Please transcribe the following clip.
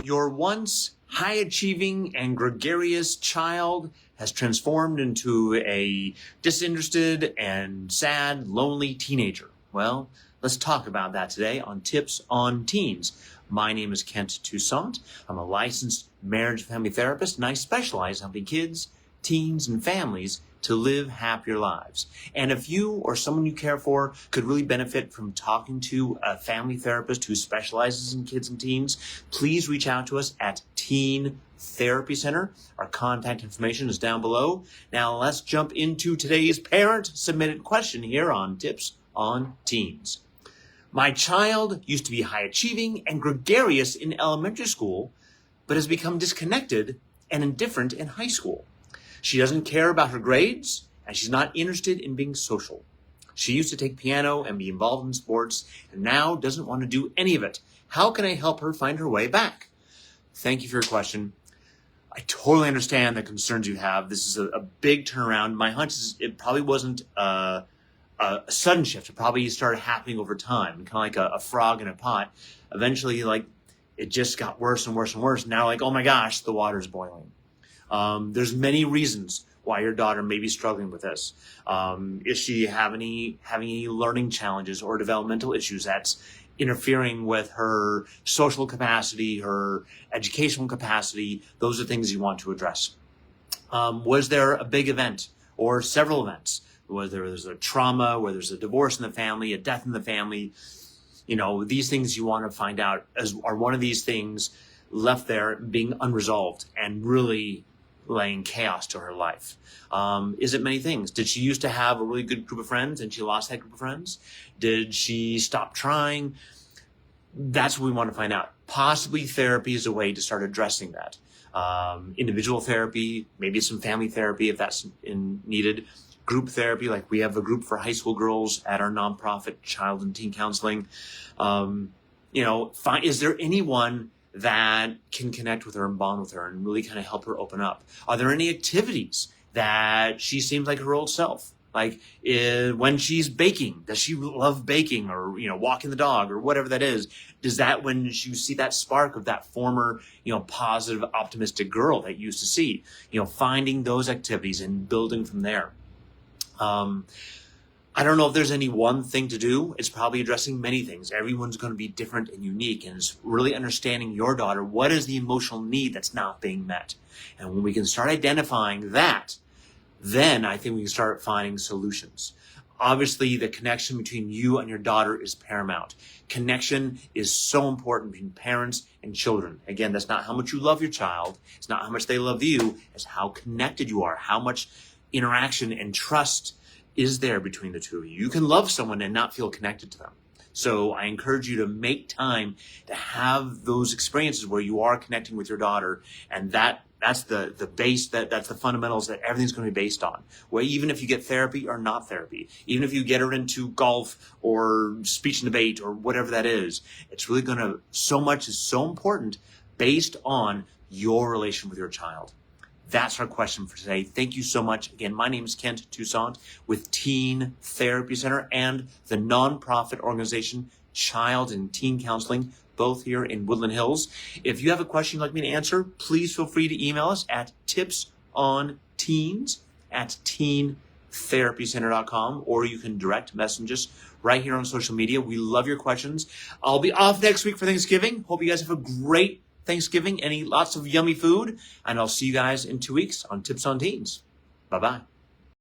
Your once high-achieving and gregarious child has transformed into a disinterested and sad, lonely teenager. Well, let's talk about that today on Tips on Teens. My name is Kent Toussaint. I'm a licensed marriage and family therapist, and I specialize in helping kids, teens, and families to live happier lives. And if you or someone you care for could really benefit from talking to a family therapist who specializes in kids and teens, please reach out to us at Teen Therapy Center. Our contact information is down below. Now let's jump into today's parent-submitted question here on Tips on Teens. My child used to be high-achieving and gregarious in elementary school, but has become disconnected and indifferent in high school. She doesn't care about her grades, and she's not interested in being social. She used to take piano and be involved in sports, and now doesn't want to do any of it. How can I help her find her way back? Thank you for your question. I totally understand the concerns you have. This is a big turnaround. My hunch is it probably wasn't a sudden shift. It probably started happening over time, kind of like a frog in a pot. Eventually, it just got worse and worse and worse. Now, oh my gosh, the water's boiling. There's many reasons why your daughter may be struggling with this. Is she having any learning challenges or developmental issues that's interfering with her social capacity, her educational capacity? Those are things you want to address. Was there a big event or several events? Whether there's a trauma, whether there's a divorce in the family, a death in the family, these things you want to find out are one of these things left there being unresolved and really laying chaos to her life. Is it many things? Did she used to have a really good group of friends and she lost that group of friends? Did she stop trying? That's what we want to find out. Possibly therapy is a way to start addressing that. Individual therapy, maybe some family therapy if that's needed. Group therapy, like we have a group for high school girls at our nonprofit child and teen counseling. Is there anyone that can connect with her and bond with her and really kind of help her open up? Are there any activities that she seems like her old self? When she's baking, does she love baking or, walking the dog or whatever that is? Does that, when you see that spark of that former, positive, optimistic girl that you used to see, finding those activities and building from there. I don't know if there's any one thing to do. It's probably addressing many things. Everyone's going to be different and unique, and it's really understanding your daughter. What is the emotional need that's not being met? And when we can start identifying that, then I think we can start finding solutions. Obviously, the connection between you and your daughter is paramount. Connection is so important between parents and children. Again, that's not how much you love your child. It's not how much they love you. It's how connected you are, how much interaction and trust is there between the two of you. You can love someone and not feel connected to them. So I encourage you to make time to have those experiences where you are connecting with your daughter, and that's the base, that's the fundamentals that everything's going to be based on. Where even if you get therapy or not therapy, even if you get her into golf or speech and debate or whatever that is, it's really so much is so important based on your relation with your child. That's our question for today. Thank you so much. Again, my name is Kent Toussaint with Teen Therapy Center and the nonprofit organization Child and Teen Counseling, both here in Woodland Hills. If you have a question you'd like me to answer, please feel free to email us at tipsonteens@teentherapycenter.com, or you can direct message us right here on social media. We love your questions. I'll be off next week for Thanksgiving. Hope you guys have a great Thanksgiving and eat lots of yummy food. And I'll see you guys in 2 weeks on Tips on Teens. Bye-bye.